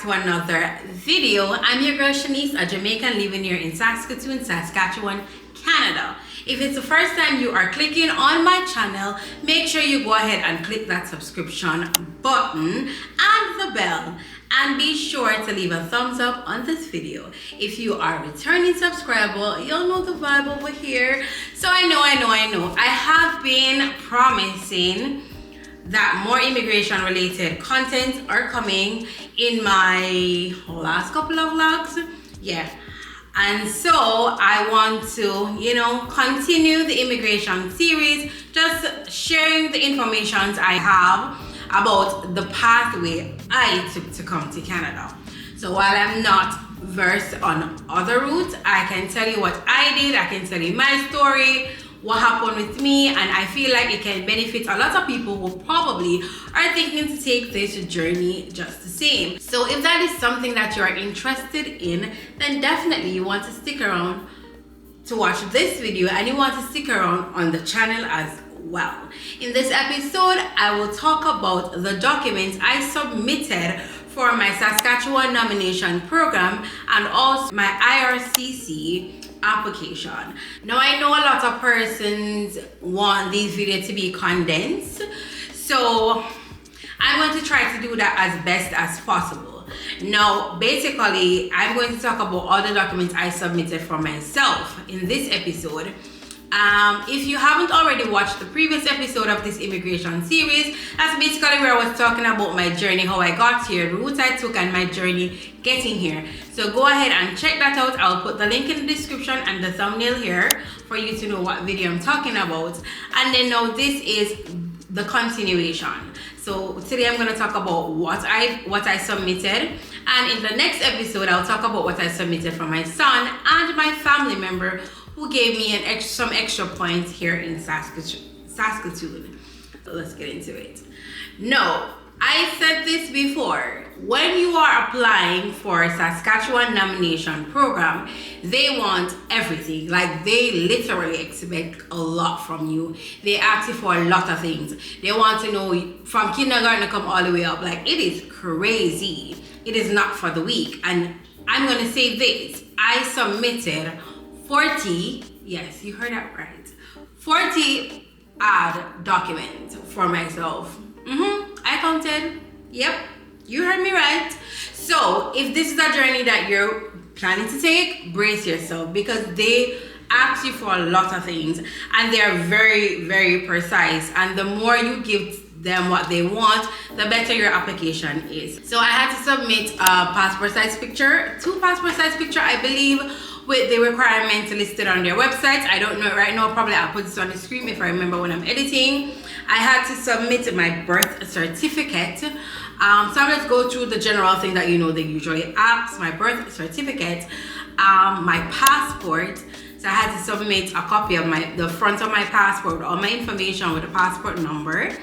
to another video. I'm your girl Shanice, a Jamaican living here in Saskatoon, Saskatchewan, Canada. If it's the first time you are clicking on my channel, make sure you go ahead and click that subscription button and the bell. And be sure to leave a thumbs up on this video. If you are a returning subscriber, you'll know the vibe over here. So I know. I have been promising that more immigration related content are coming in my last couple of vlogs. Yeah. And so I want to, continue the immigration series, just sharing the information I have about the pathway I took to come to Canada. So while I'm not versed on other routes, I can tell you what I did, I can tell you my story, what happened with me, and I feel like it can benefit a lot of people who probably are thinking to take this journey just the same. So if that is something that you are interested in, then definitely you want to stick around to watch this video, and you want to stick around on the channel as well. In this episode, I will talk about the documents I submitted for my Saskatchewan nomination program and also my IRCC application. Now I know a lot of persons want these videos to be condensed, so I'm going to try to do that as best as possible. Now basically I'm going to talk about all the documents I submitted for myself in this episode. If you haven't already watched the previous episode of this immigration series, that's basically where I was talking about my journey, how I got here, the route I took, and my journey getting here. So go ahead and check that out. I'll put the link in the description and the thumbnail here for you to know what video I'm talking about. And then now this is the continuation. So today I'm going to talk about what I submitted, and in the next episode I'll talk about what I submitted for my son and my family member who gave me some extra points here in Saskatoon. So let's get into it. No, I said this before. When you are applying for a Saskatchewan nomination program, they want everything. Like, they literally expect a lot from you. They ask you for a lot of things. They want to know from kindergarten to come all the way up. Like, it is crazy. It is not for the weak. And I'm going to say this. I submitted 40, yes, you heard that right, 40 odd documents for myself. I counted. Yep, you heard me right. So if this is a journey that you're planning to take, brace yourself, because they ask you for a lot of things and they're very, very precise. And the more you give them what they want, the better your application is. So I had to submit a passport size picture, 2 passport size picture, I believe, with the requirements listed on their website. I don't know right now, probably I'll put this on the screen if I remember when I'm editing. I had to submit my birth certificate. So I'll just go through the general thing that they usually ask. My birth certificate, my passport. So I had to submit a copy of the front of my passport, all my information with the passport number.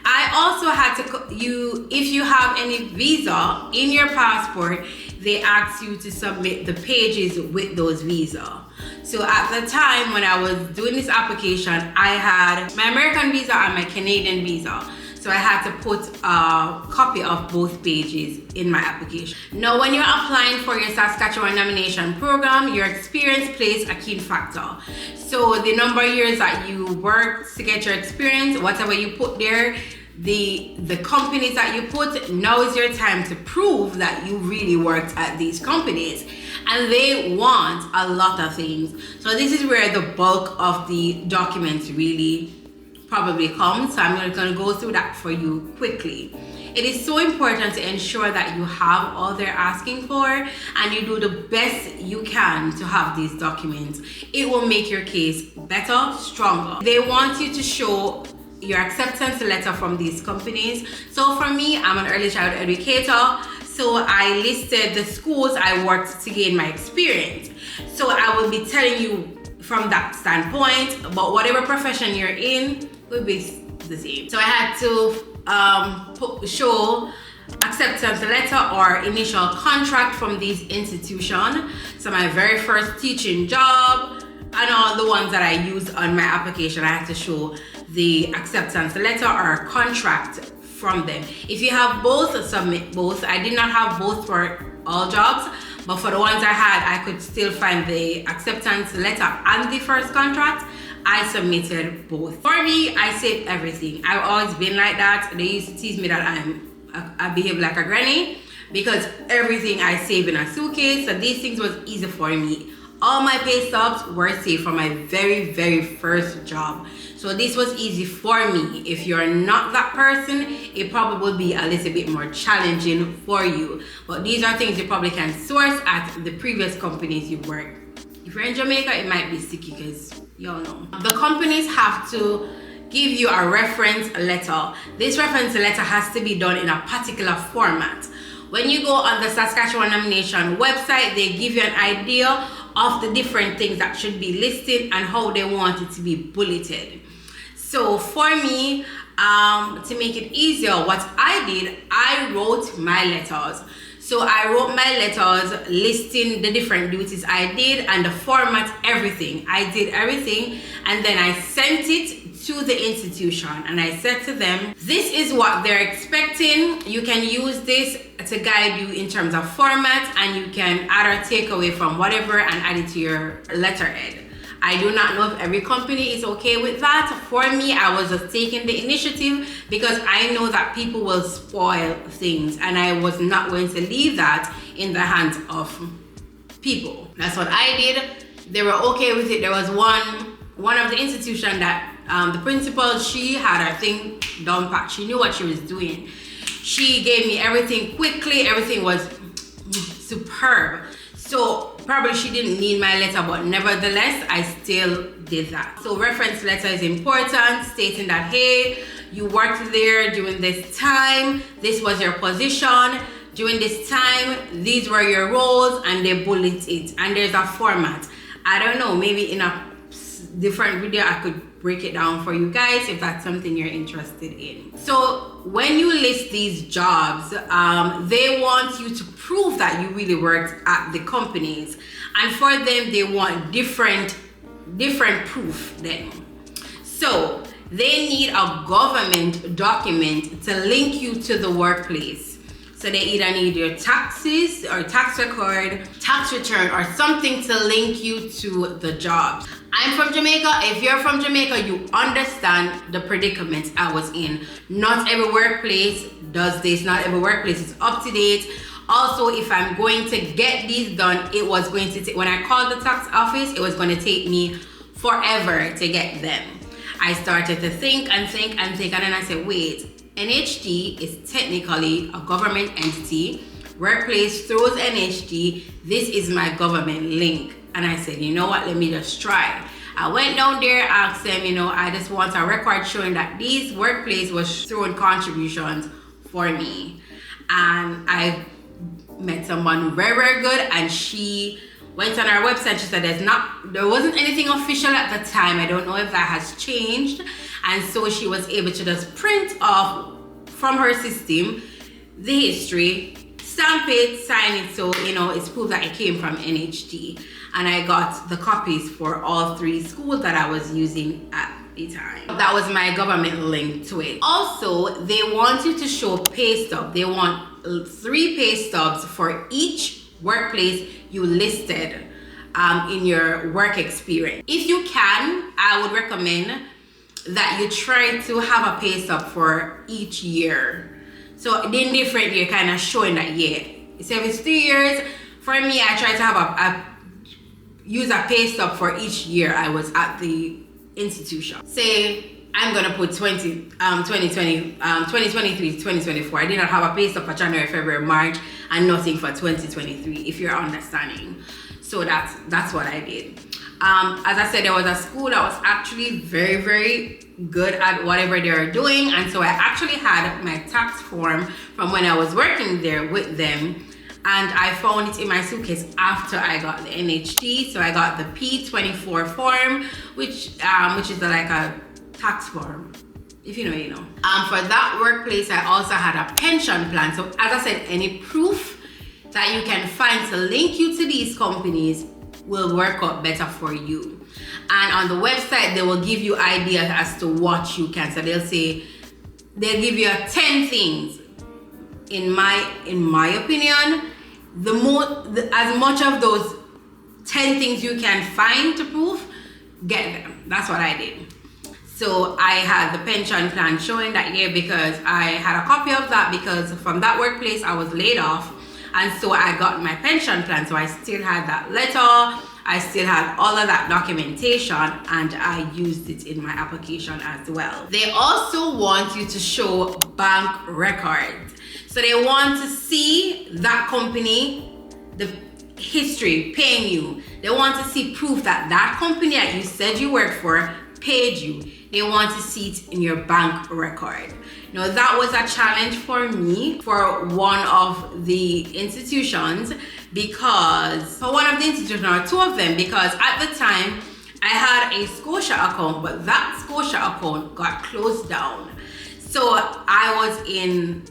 I also had to, if you have any visa in your passport, they ask you to submit the pages with those visa. So at the time when I was doing this application, I had my American visa and my Canadian visa. So I had to put a copy of both pages in my application. Now, when you're applying for your Saskatchewan nomination program, your experience plays a key factor. So the number of years that you worked to get your experience, whatever you put there, the companies that you put, now is your time to prove that you really worked at these companies. And they want a lot of things. So this is where the bulk of the documents really probably comes. So I'm going to go through that for you quickly. It is so important to ensure that you have all they're asking for and you do the best you can to have these documents. It will make your case better, stronger. They want you to show your acceptance letter from these companies. So for me, I'm an early child educator. So I listed the schools I worked to gain my experience. So I will be telling you from that standpoint, but whatever profession you're in will be the same. So I had to show acceptance letter or initial contract from these institutions. So my very first teaching job and all the ones that I used on my application, I had to show the acceptance letter or contract from them. If you have both, submit both. I did not have both for all jobs, but for the ones I had, I could still find the acceptance letter and the first contract. I submitted both. For me, I saved everything. I've always been like that. They used to tease me that I behave like a granny because everything I save in a suitcase. So these things was easy for me. All my pay stubs were saved from my very first job. So this was easy for me. If you're not that person, it probably will be a little bit more challenging for you. But these are things you probably can source at the previous companies you worked. If you're in Jamaica, it might be sticky because y'all know. The companies have to give you a reference letter. This reference letter has to be done in a particular format. When you go on the Saskatchewan nomination website, they give you an idea of the different things that should be listed and how they want it to be bulleted. So for me, to make it easier, what I did, I wrote my letters. So I wrote my letters listing the different duties I did and the format, everything. I did everything, and then I sent it to the institution and I said to them, this is what they're expecting. You can use this to guide you in terms of format, and you can add or take away from whatever and add it to your letterhead. I do not know if every company is okay with that. For me, I was just taking the initiative because I know that people will spoil things, and I was not going to leave that in the hands of people. That's what I did. They were okay with it. There was one of the institution that the principal, she had her thing down pat. She knew what she was doing. She gave me everything quickly. Everything was superb. So probably she didn't need my letter, but nevertheless, I still did that. So reference letter is important, stating that, hey, you worked there during this time. This was your position. During this time, these were your roles, and they bullet it. And there's a format. I don't know, maybe in a different video, I could break it down for you guys if that's something you're interested in. So when you list these jobs, they want you to prove that you really worked at the companies, and for them they want different proof then. So they need a government document to link you to the workplace. So they either need your taxes or tax record, tax return, or something to link you to the job. I'm from Jamaica. If you're from Jamaica, you understand the predicament I was in. Not every workplace does this. Not every workplace is up to date. Also, if I'm going to get these done, it was going to take, when I called the tax office, it was going to take me forever to get them. I started to think, and then I said, wait, NHD is technically a government entity. Workplace throws NHD. This is my government link. And I said, you know what, let me just try. I went down there, asked them, I just want a record showing that this workplace was throwing contributions for me. And I met someone very good, and she went on our website. She said there wasn't anything official at the time. I don't know if that has changed. And so she was able to just print off from her system the history, stamp it, sign it, so it's proof that it came from NHD. And I got the copies for all 3 schools that I was using at the time. That was my government link to it. Also, they want you to show pay stub. They want 3 pay stubs for each workplace you listed in your work experience. If you can, I would recommend that you try to have a pay stub for each year. So in different year, kind of showing that, yeah. So if it's 3 years, for me, I try to have use a pay stub for each year I was at the institution. Say I'm gonna put 2023 to 2024. I did not have a pay stub for January, February, March, and nothing for 2023, if you're understanding. So that's what I did. As I said, there was a school that was actually very good at whatever they were doing, and so I actually had my tax form from when I was working there with them, and I found it in my suitcase after I got the NHD. So I got the P24 form, which is like a tax form. If you know, you know. For that workplace, I also had a pension plan. So as I said, any proof that you can find to link you to these companies will work out better for you. And on the website, they will give you ideas as to what you can. So they'll say, they'll give you 10 things. In my opinion, as much of those 10 things you can find to prove, get them. That's what I did. So I had the pension plan showing that year because I had a copy of that, because from that workplace I was laid off, and so I got my pension plan. So I still had that letter, I still had all of that documentation, and I used it in my application as well. They also want you to show bank records. So they want to see that company, the history paying you. They want to see proof that that company that you said you worked for paid you. They want to see it in your bank record. Now that was a challenge for me for one of the institutions, because for one of the institutions, or two of them, because at the time I had a Scotia account, but that Scotia account got closed down. So I was in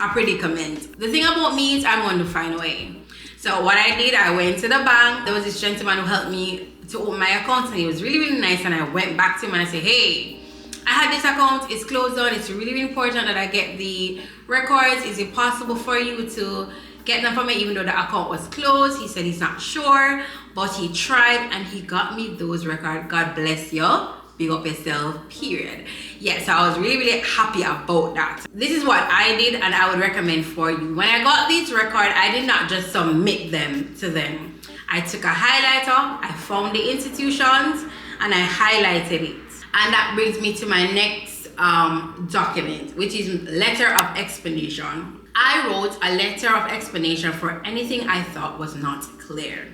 a predicament. The thing about me is I'm going to find a way. So what I did, I went to the bank. There was this gentleman who helped me to open my account, and he was really, really nice. And I went back to him and I said, hey, I had this account, it's closed down. It's really, really important that I get the records. Is it possible for you to get them for me even though the account was closed? He said he's not sure, but he tried and he got me those records. God bless you. Big up yourself, period. Yes, so I was really, really happy about that. This is what I did, and I would recommend for you. When I got these records, I did not just submit them to them. I took a highlighter, I found the institutions, and I highlighted it. And that brings me to my next document, which is letter of explanation. I wrote a letter of explanation for anything I thought was not clear.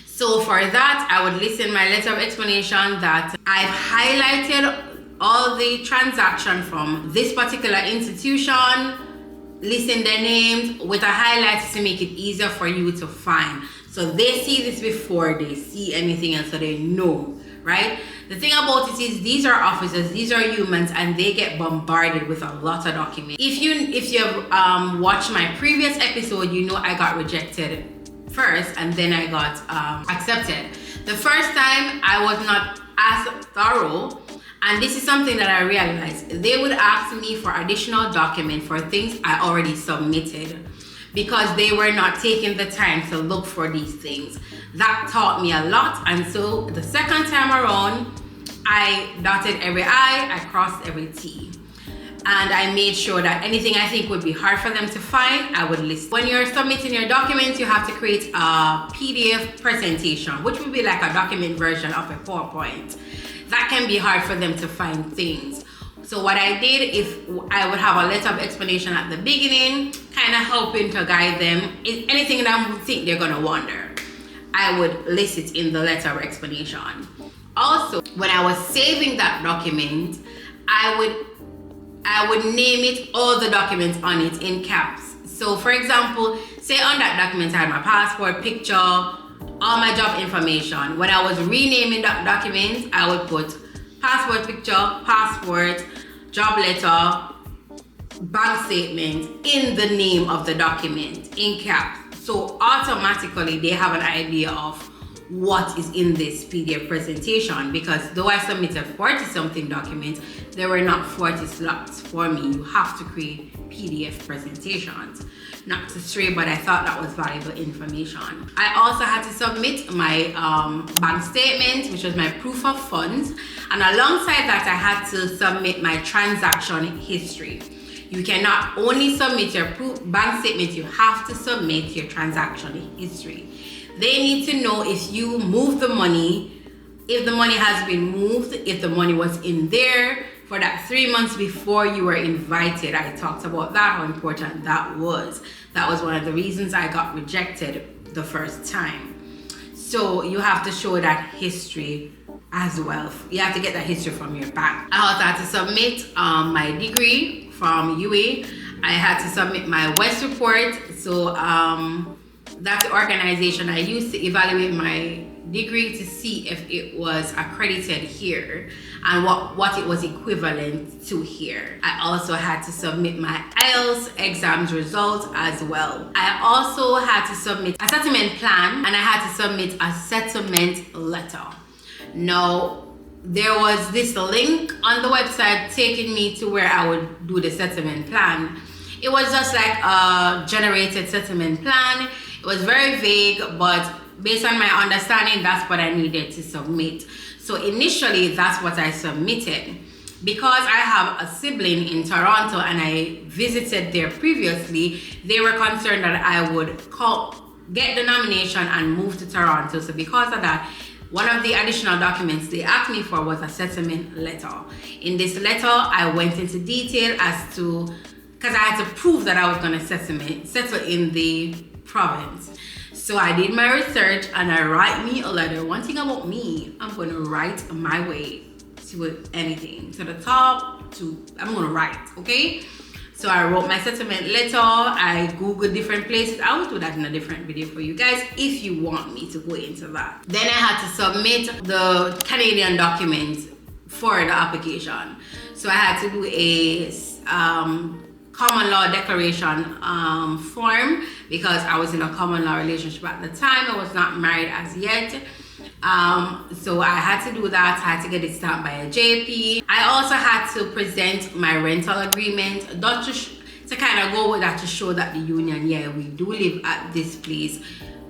So for that, I would list in my letter of explanation that I've highlighted all the transactions from this particular institution, listing their names with a highlight to make it easier for you to find. So they see this before they see anything else, so they know, right? The thing about it is these are officers, these are humans, and they get bombarded with a lot of documents. If you've watched my previous episode, you know I got rejected first and then I got accepted. The first time I was not as thorough, and this is something that I realized. They would ask me for additional documents for things I already submitted because they were not taking the time to look for these things. That taught me a lot, and so the second time around, I dotted every I crossed every T. And I made sure that anything I think would be hard for them to find, I would list. When you're submitting your documents, you have to create a PDF presentation, which would be like a document version of a PowerPoint. That can be hard for them to find things. So what I did, if I would have a letter of explanation at the beginning, kind of helping to guide them, anything that I think they're gonna wonder, I would list it in the letter of explanation. Also, when I was saving that document, I would name it, all the documents on it, in caps. So for example, say on that document I had my passport, picture, all my job information. When I was renaming that document, I would put passport picture, passport, job letter, bank statement in the name of the document, in caps. So automatically they have an idea of what is in this PDF presentation, because though I submitted 40 something documents, there were not 40 slots for me. You have to create PDF presentations. Not to stray, but I thought that was valuable information. I also had to submit my bank statement, which was my proof of funds, and alongside that I had to submit my transaction history. You cannot only submit your bank statement, you have to submit your transaction history. They need to know if you moved the money, if the money has been moved, if the money was in there for that 3 months before you were invited. I talked about that, how important that was. That was one of the reasons I got rejected the first time. So you have to show that history as well. You have to get that history from your bank. I also had to submit my degree from UA. I had to submit my West report. So that's the organization I used to evaluate my degree to see if it was accredited here and what it was equivalent to here. I also had to submit my IELTS exams results as well. I also had to submit a settlement plan, and I had to submit a settlement letter. Now, there was this link on the website taking me to where I would do the settlement plan. It was just like a generated settlement plan. It was very vague, but based on my understanding, that's what I needed to submit. So initially, that's what I submitted. Because I have a sibling in Toronto and I visited there previously, they were concerned that I would get the nomination and move to Toronto. So because of that, one of the additional documents they asked me for was a settlement letter. In this letter, I went into detail as to, because I had to prove that I was going to settle in the province. So I did my research and I write me a letter. One thing about me, I'm going to write my way to anything, to the top, I'm going to write, okay? So I wrote my settlement letter. I Googled different places. I will do that in a different video for you guys if you want me to go into that. Then I had to submit the Canadian documents for the application. So I had to do a common law declaration form because I was in a common law relationship at the time. I was not married as yet. So I had to do that. I had to get it stamped by a JP. I also had to present my rental agreement to kind of go with that to show that the union, yeah, we do live at this place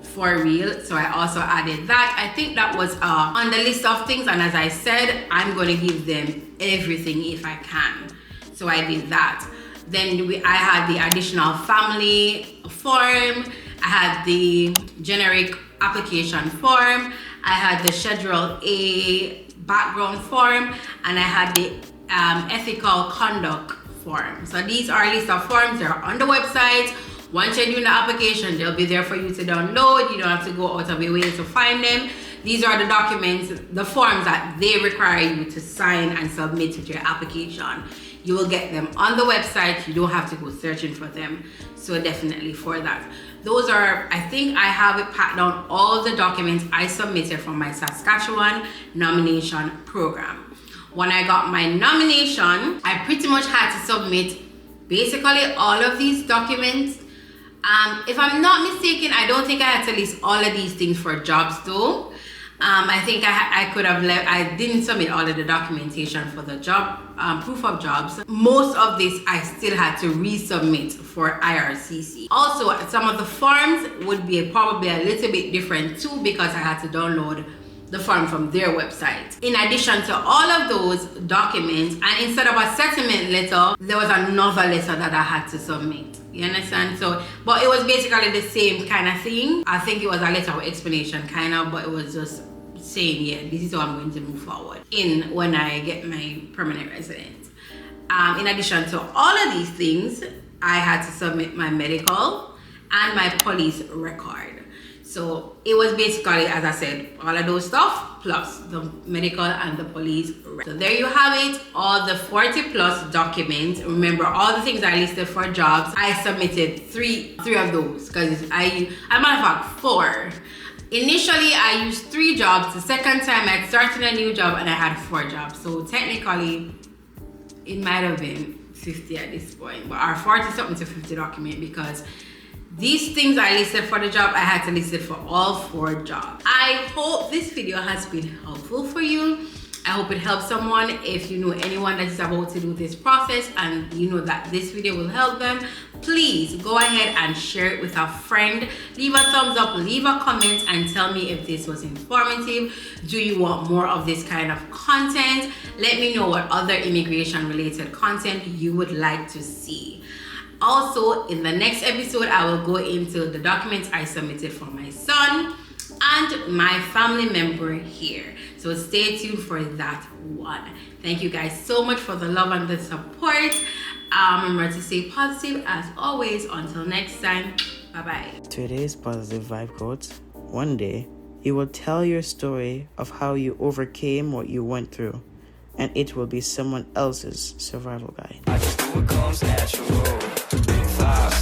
for real. So I also added that. I think that was on the list of things, and as I said, I'm going to give them everything if I can. So I did that. Then I had the additional family form. I had the generic application form. I had the Schedule A background form, and I had the ethical conduct form. So these are a list of forms. They're on the website. Once you're doing the application, they'll be there for you to download. You don't have to go out of your way to find them. These are the documents, the forms that they require you to sign and submit with your application. You will get them on the website. You don't have to go searching for them. So definitely for that. Those are, I think I have it packed down, all the documents I submitted from my Saskatchewan nomination program. When I got my nomination, I pretty much had to submit basically all of these documents. If I'm not mistaken, I don't think I had to list all of these things for jobs though. I think I could have left. I didn't submit all of the documentation for the job, proof of jobs. Most of this I still had to resubmit for IRCC. Also, some of the forms would be probably a little bit different too because I had to download the form from their website. In addition to all of those documents, and instead of a settlement letter, there was another letter that I had to submit. You understand? So, but it was basically the same kind of thing. I think it was a letter of explanation kind of, but it was just saying, yeah, this is how I'm going to move forward when I get my permanent residence. In addition to all of these things, I had to submit my medical and my police record. So it was basically, as I said, all of those stuff plus the medical and the police record. So there you have it, all the 40 plus documents. Remember, all the things I listed for jobs, I submitted three of those because matter of fact, 4. Initially, I used 3 jobs. The second time, I started a new job and I had 4 jobs. So technically, it might have been 50 at this point, but our 40 something to 50 document because these things I listed for the job, I had to list it for all 4 jobs. I hope this video has been helpful for you. I hope it helps someone. If you know anyone that is about to do this process and you know that this video will help them, please go ahead and share it with a friend. Leave a thumbs up, leave a comment, and tell me if this was informative. Do you want more of this kind of content? Let me know what other immigration related content you would like to see. Also, in the next episode, I will go into the documents I submitted for my son and my family member here. So stay tuned for that one. Thank you guys so much for the love and the support. Remember to stay positive as always. Until next time, bye-bye. Today's positive vibe quote: one day you will tell your story of how you overcame what you went through, and it will be someone else's survival guide. I just do what comes natural. Big 5